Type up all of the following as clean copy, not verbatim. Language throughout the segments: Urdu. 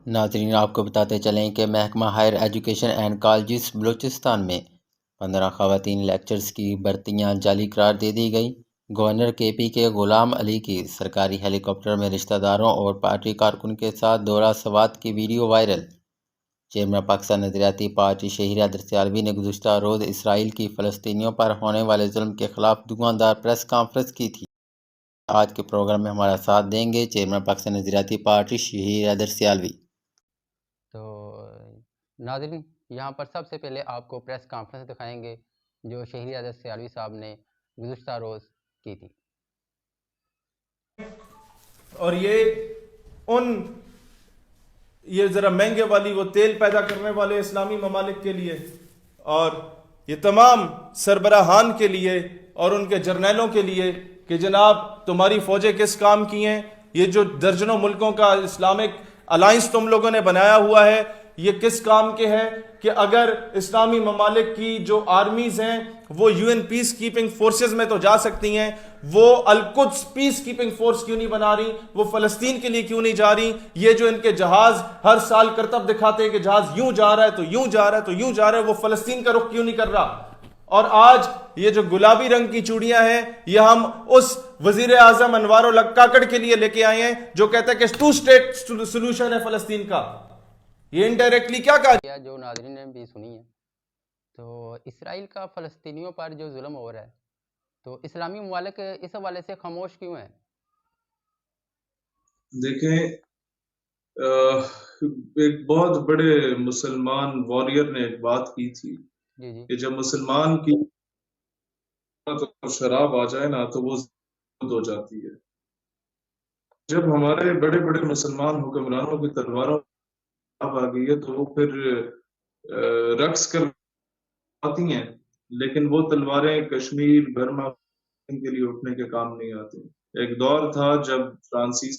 ناظرین، آپ کو بتاتے چلیں کہ محکمہ higher education and colleges Balochistan میں 15 خواتین لیکچرز کی بھرتیاں جعلی قرار دے دی گئی۔ گورنر کے پی کے غلام علی کی سرکاری ہیلی کاپٹر میں رشتہ داروں اور پارٹی کارکن کے ساتھ دورہ سوات کی ویڈیو وائرل۔ چیئرمین پاکستان نظریاتی پارٹی شہیر حیدر سیالوی نے گزشتہ روز اسرائیل کی فلسطینیوں پر ہونے والے ظلم کے خلاف دھواں پریس کانفرنس کی تھی۔ آج کے پروگرام میں ہمارا ساتھ دیں گے چیئرمین پاکستان نظریاتی پارٹی شہیر حیدر سیالوی۔ تو ناظرین، یہاں پر سب سے پہلے آپ کو پریس کانفرنس دکھائیں گے جو شہیر حیدر سیالوی صاحب نے گزشتہ روز کی تھی۔ اور یہ ذرا مہنگے والی وہ تیل پیدا کرنے والے اسلامی ممالک کے لیے اور یہ تمام سربراہان کے لیے اور ان کے جرنیلوں کے لیے کہ جناب تمہاری فوجیں کس کام کی ہیں، یہ جو درجنوں ملکوں کا اسلامک الائنس تم لوگوں نے بنایا ہوا ہے یہ کس کام کے ہے کہ اگر اسلامی ممالک کی جو آرمیز ہیں وہ U N peace keeping forces میں تو جا سکتی ہیں، وہ القدس پیس کیپنگ فورس کیوں نہیں بنا رہی، وہ فلسطین کے لیے کیوں نہیں جا رہی؟ یہ جو ان کے جہاز ہر سال کرتب دکھاتے ہیں کہ جہاز یوں جا رہا ہے تو یوں جا رہا ہے تو یوں جا رہا ہے، وہ فلسطین کا رخ کیوں نہیں کر رہا؟ اور آج یہ جو گلابی رنگ کی چوڑیاں ہیں یہ ہم اس وزیر اعظم انوار الحق کاکڑ کے لیے لے کے آئے ہیں جو کہتا ہے کہ 2 اسٹیٹ سولوشن ہے فلسطین کا۔ یہ انڈائریکٹلی کیا کہا جو ناظرین نے بھی سنی ہے، تو اسرائیل کا فلسطینیوں پر جو ظلم ہو رہا ہے تو اسلامی ممالک اس حوالے سے خاموش کیوں ہیں؟ دیکھیں، ایک بہت بڑے مسلمان واریر نے ایک بات کی تھی کہ جب مسلمان کی شراب آ جائے نا تو وہ ہو جاتی ہے۔ جب ہمارے بڑے بڑے مسلمان حکمرانوں کی تلواروں آ گئی ہے تو وہ پھر رقص کر آتی ہیں، لیکن وہ تلواریں کشمیر برما کے لیے اٹھنے کے کام نہیں آتی۔ ایک دور تھا جب فرانسیسی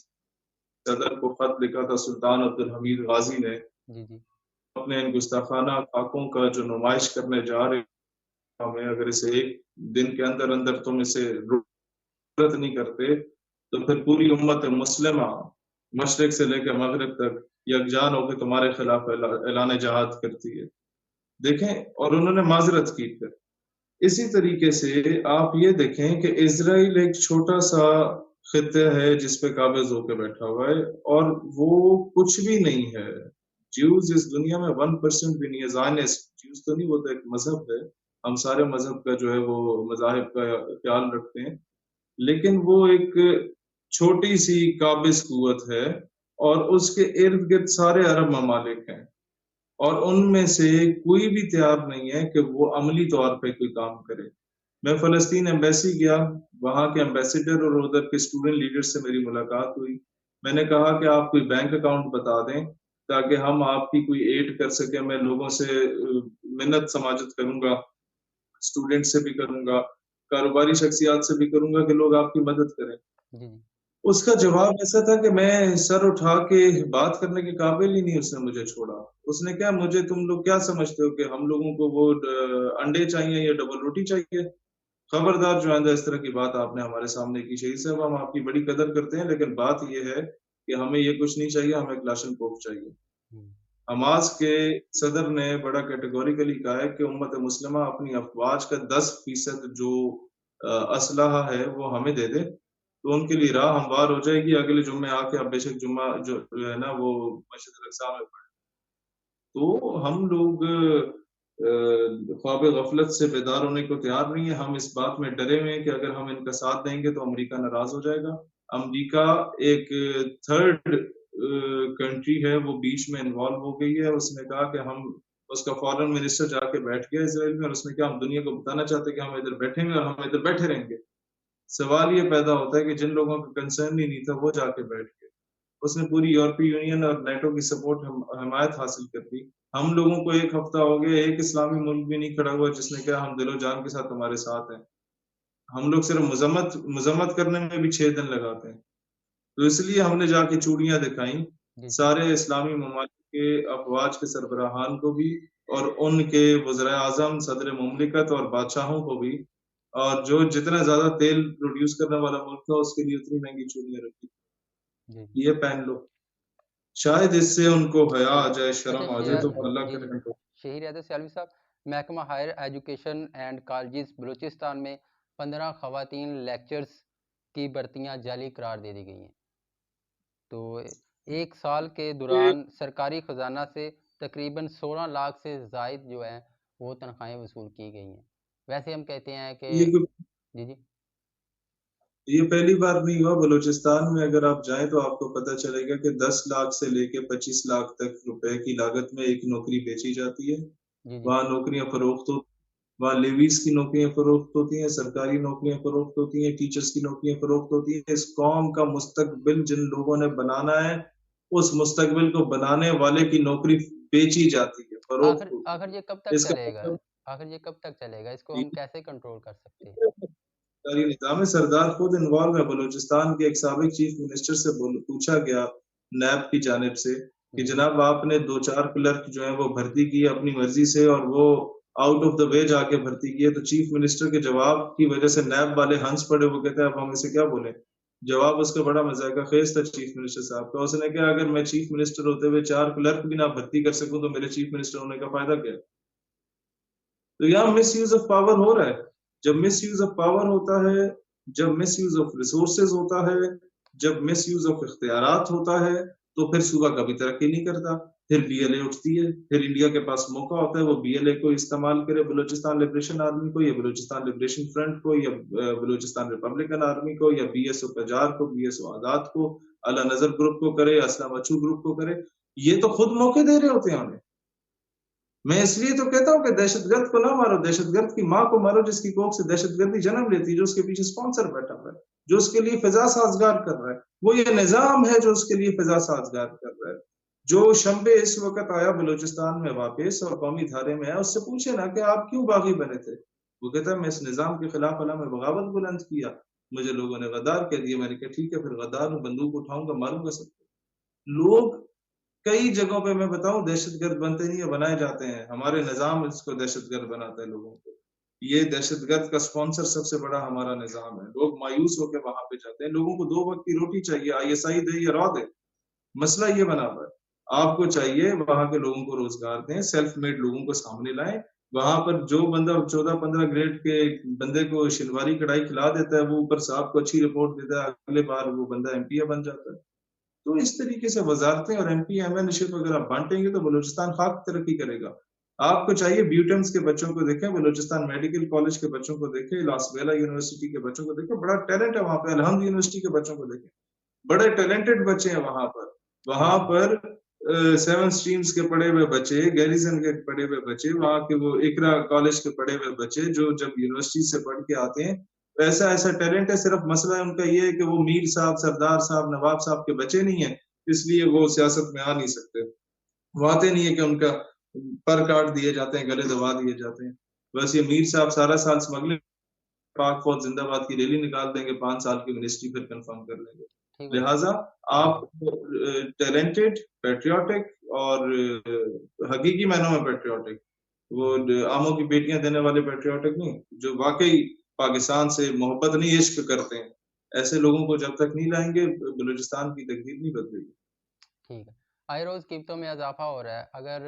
صدر کو خط لکھا تھا سلطان عبدالحمید غازی نے اپنے ان گستاخانہ خاکوں کا جو نمائش کرنے جا رہے ہمیں اگر اسے ایک دن کے اندر اندر تم اسے رد نہیں کرتے تو پھر پوری امت مسلمہ مشرق سے لے کے مغرب تک یکجان ہو کے تمہارے خلاف اعلان جہاد کرتی ہے۔ دیکھیں، اور انہوں نے معذرت کی۔ پھر اسی طریقے سے آپ یہ دیکھیں کہ اسرائیل ایک چھوٹا سا خطہ ہے جس پہ قابض ہو کے بیٹھا ہوا ہے اور وہ کچھ بھی نہیں ہے۔ جیوز اس دنیا میں 1% بھی نہیں ہے۔ زائنسٹ جیوز تو نہیں، وہ تو ایک مذہب ہے، ہم سارے مذہب کا جو ہے وہ مذاہب کا خیال رکھتے ہیں، لیکن وہ ایک چھوٹی سی قابض قوت ہے اور اس کے ارد گرد سارے عرب ممالک ہیں اور ان میں سے کوئی بھی تیار نہیں ہے کہ وہ عملی طور پہ کوئی کام کرے۔ میں فلسطین ایمبیسی گیا، وہاں کے ایمبیسیڈر اور ادھر کے اسٹوڈنٹ لیڈر سے میری ملاقات ہوئی۔ میں نے کہا کہ آپ کوئی بینک اکاؤنٹ بتا دیں تاکہ ہم آپ کی کوئی ایڈ کر سکیں۔ میں لوگوں سے منت سماجت کروں گا، اسٹوڈنٹ سے بھی کروں گا، کاروباری شخصیات سے بھی کروں گا کہ لوگ آپ کی مدد کریں۔ اس کا جواب ایسا تھا کہ میں سر اٹھا کے بات کرنے کے قابل ہی نہیں، اس نے مجھے چھوڑا۔ اس نے کہا مجھے تم لوگ کیا سمجھتے ہو کہ ہم لوگوں کو وہ انڈے چاہیے یا ڈبل روٹی چاہیے؟ خبردار جو آئندہ اس طرح کی بات آپ نے ہمارے سامنے کی۔ شہید صاحب، ہم آپ کی بڑی قدر کرتے ہیں لیکن بات یہ ہے کہ ہمیں یہ کچھ نہیں چاہیے، ہمیں کلاشن کوف چاہیے۔ حماس کے صدر نے بڑا کیٹیگوریکلی کہا ہے کہ امت مسلمہ اپنی افواج کا 10% جو اسلحہ ہے وہ ہمیں دے دے تو ان کے لیے راہ ہموار ہو جائے گی۔ اگلے جمعے آ کے اب بے شک جمعہ جو ہے نا وہ مسجد الاقصی میں پڑھے۔ تو ہم لوگ خواب غفلت سے بیدار ہونے کو تیار نہیں ہیں۔ ہم اس بات میں ڈرے ہوئے ہیں کہ اگر ہم ان کا ساتھ دیں گے تو امریکہ ناراض ہو جائے گا۔ امریکہ ایک تھرڈ کنٹری ہے، وہ بیچ میں انوالو ہو گئی ہے۔ اس نے کہا کہ ہم، اس کا فارن منسٹر جا کے بیٹھ گیا اسرائیل میں اور اس نے کہا ہم دنیا کو بتانا چاہتے ہیں کہ ہم ادھر بیٹھے ہیں اور ہم ادھر بیٹھے رہیں گے۔ سوال یہ پیدا ہوتا ہے کہ جن لوگوں کا کنسرن ہی نہیں تھا وہ جا کے بیٹھ گئے۔ اس نے پوری یورپی یونین اور نیٹو کی سپورٹ حمایت حاصل کر دی۔ ہم لوگوں کو ایک ہفتہ ہو گیا، ایک اسلامی ملک بھی نہیں کھڑا ہوا جس نے کہا ہم دل و جان کے ساتھ تمہارے ساتھ ہیں۔ ہم لوگ صرف مذمت کرنے میں بھی 6 دن لگاتے ہیں۔ تو اس لیے ہم نے جا کے چوڑیاں دکھائیں سارے اسلامی ممالک کے افواج کے سربراہان کو بھی اور ان کے وزراء اعظم، صدر مملکت اور بادشاہوں کو بھی، اور جو جتنا زیادہ تیل پروڈیوس کرنے والا ملک تھا اس کے لیے اتنی مہنگی چوڑیاں رکھی، یہ پہن لو۔ شاید اس سے ان کو حیا آ جائے، اچھا شرم آ جائے، تو اللہ جی کرے جی ان کو۔ شہیر عادت سیالوی صاحب، محکمہ higher education and colleges Balochistan میں 15 خواتین لیکچرز کی بھرتیاں جعلی قرار دے دی گئی ہیں۔ تو ایک سال کے دوران سرکاری خزانہ سے تقریباً 16 لاکھ سے زائد جو ہیں وہ تنخواہیں وصول کی گئی ہیں۔ ویسے ہم کہتے ہیں کہ یہ جی جی یہ پہلی بار نہیں ہوا بلوچستان میں، اگر آپ جائیں تو آپ کو پتہ چلے گا کہ 10 لاکھ سے لے کے 25 لاکھ تک روپے کی لاگت میں ایک نوکری بیچی جاتی ہے۔ جی جی وہاں نوکریاں فروخت ہو، وہاں لیویز کی نوکریاں فروخت ہوتی ہیں، سرکاری نوکریاں فروخت ہوتی ہیں، ٹیچرز کی نوکریاں فروخت ہوتی ہیں۔ اس قوم کا مستقبل جن لوگوں نے بنانا ہے، اس مستقبل کو بنانے والے کی نوکری بیچی جاتی ہے، فروخت ہوتی آخر یہ کب ہے۔ تک اس کا چلے گا؟ مطلب آخر یہ کب تک چلے گا؟ اس کو ہم کیسے کنٹرول کر سکتے ہیں؟ سرکاری نظام ہے، سردار خود انوالو ہے۔ بلوچستان کے ایک سابق چیف منسٹر سے پوچھا گیا نیب کی جانب سے کہ جی جناب آپ نے 2-4 کلرک جو ہیں وہ بھرتی کی اپنی مرضی سے اور وہ آؤٹ آف دا وے جا کے بھرتی کی ہے، تو چیف منسٹر کے جواب کی وجہ سے نیب والے ہنس پڑے۔ وہ کہتے ہیں اب ہم اسے کیا بولیں؟ جواب اس کا بڑا مذائقہ خیز تھا چیف منسٹر صاحب کا۔ اس نے کہا اگر میں چیف منسٹر ہوتے ہوئے 4 کلرک بھی نہ بھرتی کر سکوں تو میرے چیف منسٹر ہونے کا فائدہ کیا ہے؟ تو یہاں مس یوز آف پاور ہو رہا ہے۔ جب مس یوز آف پاور ہوتا ہے، جب مس یوز آف ریسورسز ہوتا ہے، جب مس یوز آف اختیارات ہوتا ہے، تو پھر صوبہ کبھی ترقی نہیں کرتا۔ پھر بی ایل اے اٹھتی ہے، پھر انڈیا کے پاس موقع ہوتا ہے وہ بی ایل اے کو استعمال کرے، بلوچستان لبریشن آرمی کو یا بلوچستان لبریشن فرنٹ کو یا بلوچستان ریپبلکن آرمی کو یا بی ایس او پجار کو، بی ایس او آزاد کو، اعلیٰ نظر گروپ کو کرے، اسلم اچو گروپ کو کرے۔ یہ تو خود موقع دے رہے ہوتے ہیں انہیں۔ میں اس لیے تو کہتا ہوں کہ دہشت گرد کو نہ مارو، دہشت گرد کی ماں کو مارو جس کی کوکھ سے دہشت گردی جنم لیتی ہے، جو اس کے پیچھے سپانسر بیٹھا ہوا ہے، جو اس کے لیے فضا سازگار کر رہا ہے۔ وہ یہ نظام ہے جو اس کے لیے فضا سازگار کر رہا ہے۔ جو شمبے اس وقت آیا بلوچستان میں واپس اور قومی دھارے میں ہے، اس سے پوچھے نا کہ آپ کیوں باغی بنے تھے؟ وہ کہتا ہے میں اس نظام کے خلاف علم بغاوت بلند کیا، مجھے لوگوں نے غدار کہہ دیا، میں نے کہا ٹھیک ہے پھر غدار ہوں، بندوق اٹھاؤں گا ماروں گا سب کو۔ لوگ کئی جگہوں پہ میں بتاؤں دہشت گرد بنتے نہیں ہیں، بنائے جاتے ہیں۔ ہمارے نظام اس کو دہشت گرد بناتا ہے لوگوں کو۔ یہ دہشت گرد کا سپانسر سب سے بڑا ہمارا نظام ہے۔ لوگ مایوس ہو کے وہاں پہ جاتے ہیں۔ لوگوں کو 2 وقت کی روٹی چاہیے، آئی ایس آئی دے یا را دے۔ مسئلہ یہ بنا ہوا ہے۔ آپ کو چاہیے وہاں کے لوگوں کو روزگار دیں، سیلف میڈ لوگوں کو سامنے لائیں۔ وہاں پر جو بندہ 14-15 گریڈ کے بندے کو شلواری کڑھائی کھلا دیتا ہے، وہ اوپر سے آپ کو اچھی رپورٹ دیتا ہے، اگلے بار وہ بندہ ایم پی اے بن جاتا ہے۔ تو اس طریقے سے وزارتیں اور ایم پی ایم این شپ اگر آپ بانٹیں گے تو بلوچستان خاک ترقی کرے گا۔ آپ کو چاہیے بیوٹنس کے بچوں کو دیکھیں، بلوچستان میڈیکل کالج کے بچوں کو دیکھیں، لاس ویلا یونیورسٹی کے بچوں کو دیکھیں، بڑا ٹیلنٹ ہے وہاں پہ، الحمد یونیورسٹی کے بچوں کو دیکھیں، بڑے ٹیلنٹڈ بچے ہیں وہاں پر۔ وہاں پر 7 سٹریمز کے پڑھے ہوئے بچے، گیریزن کے پڑھے ہوئے بچے، وہاں کے وہ اقرا کالج کے پڑھے ہوئے بچے جو جب یونیورسٹی سے پڑھ کے آتے ہیں ایسا ایسا ٹیلنٹ ہے۔ صرف مسئلہ ان کا یہ ہے کہ وہ میر صاحب، سردار صاحب، نواب صاحب کے بچے نہیں ہیں، اس لیے وہ سیاست میں آ نہیں سکتے۔ واتے نہیں ہے کہ ان کا پر کاٹ دیے جاتے ہیں، گلے دبا دیے جاتے ہیں۔ بس یہ میر صاحب سارا سال اسمگلنگ پاک فوج زندہ باد کی ریلی نکال دیں گے، 5 سال کی منسٹری پھر کنفرم کر لیں گے۔ ٹھیک ہے لہٰذا آپ ٹیلنٹڈ، پیٹریوٹک اور حقیقی معنوں میں پیٹریوٹک، وہ آموں کی بیٹیاں دینے والے پیٹریوٹک نہیں، جو واقعی پاکستان سے محبت نہیں عشق کرتے ہیں، ایسے لوگوں کو جب تک نہیں لائیں گے بلوچستان کی تقدیر نہیں بدلے گی۔ ٹھیک ہے۔ آئے روز قیمتوں میں اضافہ ہو رہا ہے، اگر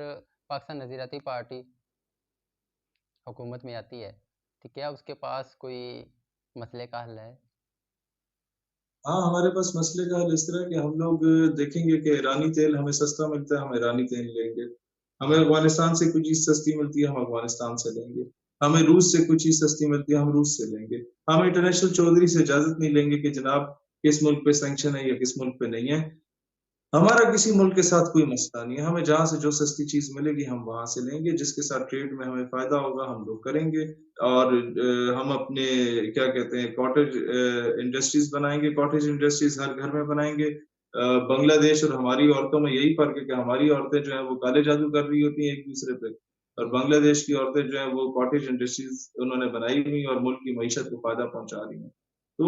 پاکستان نظریاتی پارٹی حکومت میں آتی ہے تو کیا اس کے پاس کوئی مسئلے کا حل ہے؟ ہاں ہمارے پاس مسئلے کا حل اس طرح کہ ہم لوگ دیکھیں گے کہ ایرانی تیل ہمیں سستا ملتا ہے، ہم ایرانی تیل لیں گے۔ ہمیں افغانستان سے کوئی چیز سستی ملتی ہے، ہم افغانستان سے لیں گے۔ ہمیں روس سے کوئی چیز سستی ملتی ہے، ہم روس سے لیں گے۔ ہم انٹرنیشنل چودھری سے اجازت نہیں لیں گے کہ جناب کس ملک پہ سینکشن ہے یا کس ملک پہ نہیں ہے۔ ہمارا کسی ملک کے ساتھ کوئی مسئلہ نہیں ہے، ہمیں جہاں سے جو سستی چیز ملے گی ہم وہاں سے لیں گے، جس کے ساتھ ٹریڈ میں ہمیں فائدہ ہوگا ہم لوگ کریں گے۔ اور ہم اپنے کیا کہتے ہیں کاٹیج انڈسٹریز بنائیں گے، کاٹیج انڈسٹریز ہر گھر میں بنائیں گے۔ بنگلہ دیش اور ہماری عورتوں میں یہی فرق ہے کہ ہماری عورتیں جو ہیں وہ کالے جادو کر رہی ہوتی ہیں ایک دوسرے پہ، اور بنگلہ دیش کی عورتیں جو ہیں وہ کاٹیج انڈسٹریز انہوں نے بنائی ہوئی اور ملک کی معیشت کو فائدہ پہنچا رہی ہیں۔ تو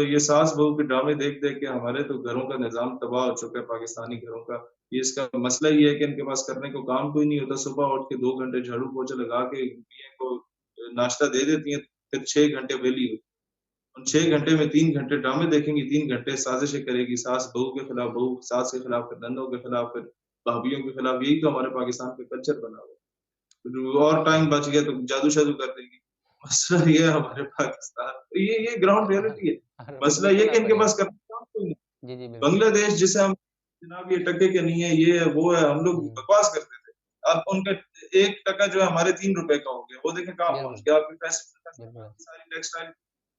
یہ ساس بہو کے ڈرامے دیکھ دیکھ کے ہمارے تو گھروں کا نظام تباہ ہو چکا ہے، پاکستانی گھروں کا۔ یہ اس کا مسئلہ یہ ہے کہ ان کے پاس کرنے کو کام کوئی نہیں ہوتا، صبح اٹھ کے 2 گھنٹے جھاڑو پوچھا لگا کے بیوی کو ناشتہ دے دیتی ہیں، پھر 6 گھنٹے ویلی ہوتی ہیں۔ ان 6 گھنٹے میں 3 گھنٹے ڈرامے دیکھیں گی، 3 گھنٹے سازشیں کرے گی، ساس بہو کے خلاف، بہو ساس کے خلاف، پھر نندوں کے خلاف، پھر بھابھیوں کے خلاف. یہی تو ہمارے پاکستان کا کلچر بنا ہوا ہے. اور ٹائم بچ گیا تو جادو شادو کر دیں گی. مسئلہ یہ ہے ہمارے پاکستان، یہ گراؤنڈ ریئلٹی ہے. اور مسئلہ بالکل یہ نہ کہ ان کے کریں. پاس کرنے کا کام کوئی نہیں. جی جی بالکل. بنگلہ دیش جسے ہم جناب یہ ٹکے کے نہیں ہے، یہ ہے وہ ہے، ہم لوگ ہوں، بکواس کرتے تھے. اب ان کا 1 ٹکا جو ہے ہمارے 3 روپے کا ہو گیا. وہ دیکھیں کہاں پہنچ بالکل گیا. آپ کے پیسے بالکل. ساری ٹیکسٹائل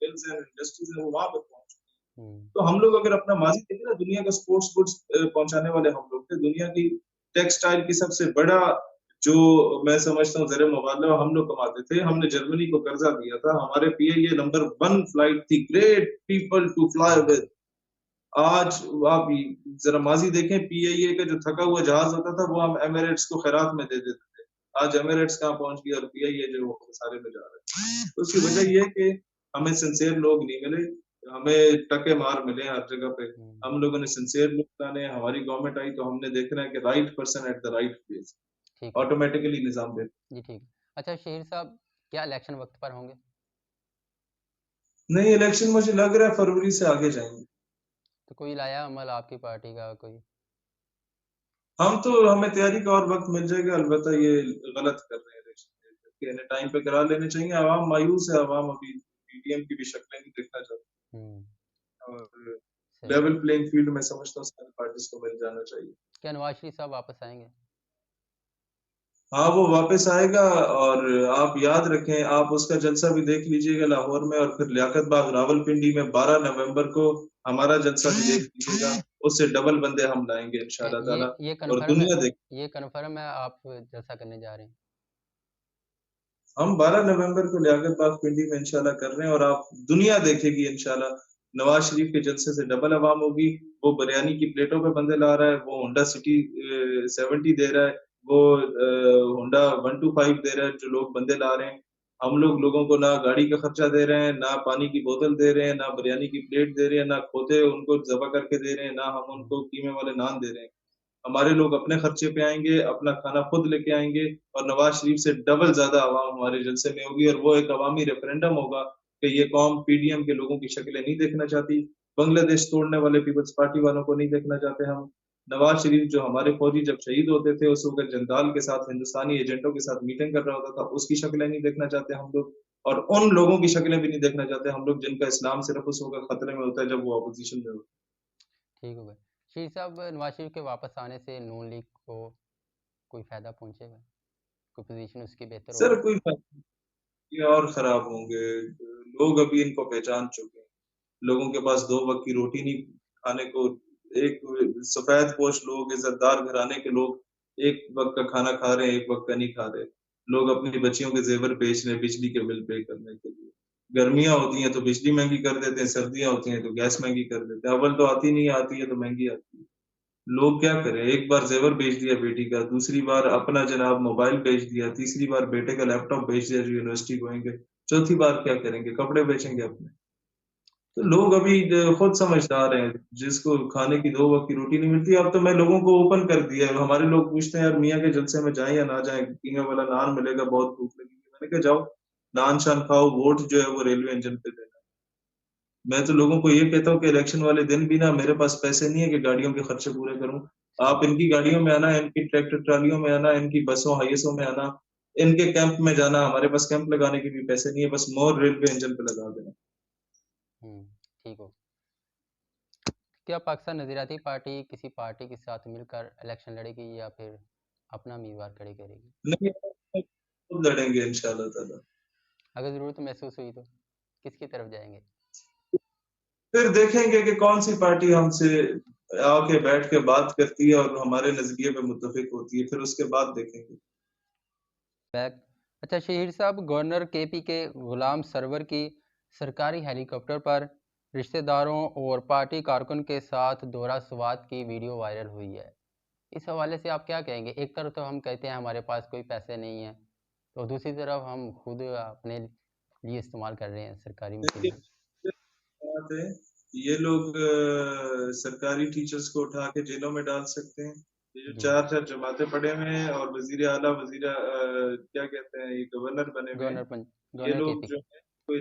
ملز ہیں، انڈسٹریز ہیں، وہ وہاں پہ پہنچ گئی. ہوں، تو ہم لوگ اگر اپنا ماضی دیکھیں نا، دنیا کا سپورٹس گڈس پہنچانے والے ہم لوگ تھے. دنیا کی ٹیکسٹائل کی سب سے بڑا جو میں سمجھتا ہوں زر مبادلہ ہم لوگ کماتے تھے. ہم نے جرمنی کو قرضہ دیا تھا. ہمارے PIA نمبر 1 فلائٹ تھی، great people to fly with. آج آپ ذرا ماضی دیکھیں، PIA کا جو تھکا ہوا جہاز ہوتا تھا وہ ہم ایمریٹس کو خیرات میں دے دیتے تھے. آج ایمریٹس کہاں پہنچ گیا اور PIA جو وہ خسارے میں جا رہا ہے. تو اس کی وجہ یہ ہے کہ ہمیں سنسیئر لوگ نہیں ملے، ہمیں ٹکے مار ملے ہر جگہ پہ. ہوں. ہم لوگوں نے سنسیئر لوگ لانے. ہماری گورنمنٹ آئی تو ہم نے دیکھنا ہے کہ right person at the right place, ٹھیک ہے آٹومیٹکلی نظام دے. جی ٹھیک ہے. اچھا شہیر صاحب، کیا الیکشن وقت پر ہوں گے؟ نہیں، الیکشن مجھے لگ رہا ہے فروری سے آگے جائیں گے. تو کوئی لایا عمل آپ کی پارٹی کا کوئی؟ ہم تو ہمیں تیاری کا اور وقت مل جائے گا. البتہ یہ غلط کر رہے ہیں الیکشن ٹائم پہ کرا لینے چاہیے. عوام مایوس ہے. عوام ابھی PDM کی بھی شکلیں نہیں دیکھنا چاہتی. ہوں، اور صحیح. لیول پلینگ فیلڈ میں سمجھتا ہوں ساری پارٹیز کو مل جانا چاہیے. کیا نواز شریف صاحب واپس آئیں گے؟ ہاں وہ واپس آئے گا. اور آپ یاد رکھیں، آپ اس کا جلسہ بھی دیکھ لیجئے گا لاہور میں، اور پھر لیاقت باغ راولپنڈی میں 12 نومبر کو ہمارا جلسہ بھی دیکھ لیجئے گا. اس سے ڈبل بندے ہم لائیں گے انشاءاللہ تعالی. یہ اور کنفرم ہے، دنیا دیکھ، یہ کنفرم ہے آپ جلسہ کرنے جا رہے ہیں؟ ہم 12 نومبر کو لیاقت باغ پنڈی میں انشاءاللہ کر رہے ہیں. اور آپ دنیا دیکھے گی انشاءاللہ نواز شریف کے جلسے سے ڈبل عوام ہوگی. وہ بریانی کی پلیٹوں پہ بندے لا رہا ہے، وہ ہونڈا سٹی 70 دے رہا ہے، وہ ہونڈا 125 دے رہا ہے. جو لوگ بندے لا رہے ہیں، ہم لوگوں کو نہ گاڑی کا خرچہ دے رہے ہیں، نہ پانی کی بوتل دے رہے ہیں، نہ بریانی کی پلیٹ دے رہے ہیں، نہ کھوتے ان کو ذبح کر کے دے رہے ہیں، نہ ہم ان کو قیمے والے نان دے رہے ہیں. ہمارے لوگ اپنے خرچے پہ آئیں گے، اپنا کھانا خود لے کے آئیں گے. اور نواز شریف سے ڈبل زیادہ عوام ہمارے جلسے میں ہوگی. اور وہ ایک عوامی ریفرینڈم ہوگا کہ یہ قوم PDM کے لوگوں کی شکلیں نہیں دیکھنا چاہتی. بنگلہ دیش توڑنے والے پیپلز پارٹی والوں کو نہیں دیکھنا چاہتے ہم. نواز شریف جو ہمارے فوجی جب شہید ہوتے تھے اس وقت جندال کے ساتھ ہندوستانی ایجنٹوں کے ساتھ میٹنگ کر رہا ہوتا تھا، اس کی شکلیں نہیں دیکھنا چاہتے ہم لوگ. اور ان لوگوں کی شکلیں بھی نہیں دیکھنا چاہتے ہم لوگ جن کا اسلام صرف اس وقت خطرے میں ہوتا ہے جب وہ اپوزیشن میں ہوتا ہے. ٹھیک ہو گیا. شیر صاحب، نواز شریف کے واپس آنے سے نون لیگ کو کوئی فائدہ پہنچے گا؟ کوئی پوزیشن اس کی بہتر سر ہوگی؟ کوئی یہ اور خراب ہوں گے. لوگ ابھی ان کو پہچان چکے ہیں. لوگوں کے پاس 2 وقت کی روٹی نہیں کھانے کو. ایک سفید پوش لوگ، عزت دار گھرانے کے لوگ 1 وقت کا کھانا کھا رہے ہیں، 1 وقت کا نہیں کھا رہے. لوگ اپنی بچیوں کے زیور بیچ رہے ہیں بجلی کے بل پے کرنے کے لیے. گرمیاں ہوتی ہیں تو بجلی مہنگی کر دیتے ہیں، سردیاں ہوتی ہیں تو گیس مہنگی کر دیتے ہیں. اول تو آتی نہیں، آتی ہے تو مہنگی آتی ہے. لوگ کیا کریں؟ ایک بار زیور بیچ دیا بیٹی کا، دوسری بار اپنا جناب موبائل بیچ دیا، تیسری بار بیٹے کا لیپ ٹاپ بیچ دیا جو یونیورسٹی کو گے، چوتھی بار کیا کریں گے؟ کپڑے بیچیں گے اپنے. تو لوگ ابھی خود سمجھدار ہیں. جس کو کھانے کی 2 وقت کی روٹی نہیں ملتی. اب تو میں لوگوں کو اوپن کر دیا ہے. ہمارے لوگ پوچھتے ہیں یار میاں کے جلسے میں جائیں یا نہ جائیں، قیمے والا نان ملے گا، بہت بھوک لگی ہے. میں نے کہا جاؤ نان شان کھاؤ، ووٹ جو ہے وہ ریلوے انجن پہ دینا. میں تو لوگوں کو یہ کہتا ہوں کہ الیکشن والے دن بھی نا میرے پاس پیسے نہیں ہے کہ گاڑیوں کے خرچے پورے کروں. آپ ان کی گاڑیوں میں آنا، ان کی ٹریکٹر ٹرالیوں میں آنا، ان کی بسوں ہائیسوں میں آنا، ان کے کیمپ میں جانا. ہمارے پاس کیمپ لگانے کے بھی پیسے نہیں ہے، بس مور ریلوے انجن پہ لگا دینا. ٹھیک ہو. کیا پاکستان نظریاتی پارٹی کسی پارٹی کے ساتھ مل کر الیکشن لڑے گی یا پھر اپنا امیدوار کھڑے کرے گی؟ نہیں، خود لڑیں گے انشاءاللہ تعالی. اگر ضرورت محسوس ہوئی تو کس کی طرف جائیں گے؟ پھر دیکھیں گے کہ کون سی پارٹی ہم سے آ کے بیٹھ کے بات کرتی ہے اور ہمارے نظریے پہ متفق ہوتی ہے، پھر اس کے بعد دیکھیں گے. اچھا شہیر صاحب، گورنر KP کے غلام سرور کی سرکاری ہیلی کاپٹر پر رشتہ داروں اور پارٹی کارکن کے ساتھ دورہ سوات کی ویڈیو وائرل ہوئی ہے. اس حوالے سے آپ کیا کہیں گے؟ ایک طرف تو ہم کہتے ہیں ہمارے پاس کوئی پیسے نہیں ہیں، تو دوسری طرف ہم خود اپنے لیے استعمال کر رہے ہیں سرکاری مشینری. بات ہے یہ لوگ سرکاری ٹیچرز کو اٹھا کے جیلوں میں ڈال سکتے ہیں. یہ جو جی 4 جماعتیں پڑے ہوئے ہیں اور وزیر اعلیٰ کیا کہتے ہیں یہ گورنر بنے ہوئے ہیں، یہ گورنر لوگ KP. جو ہیں کوئی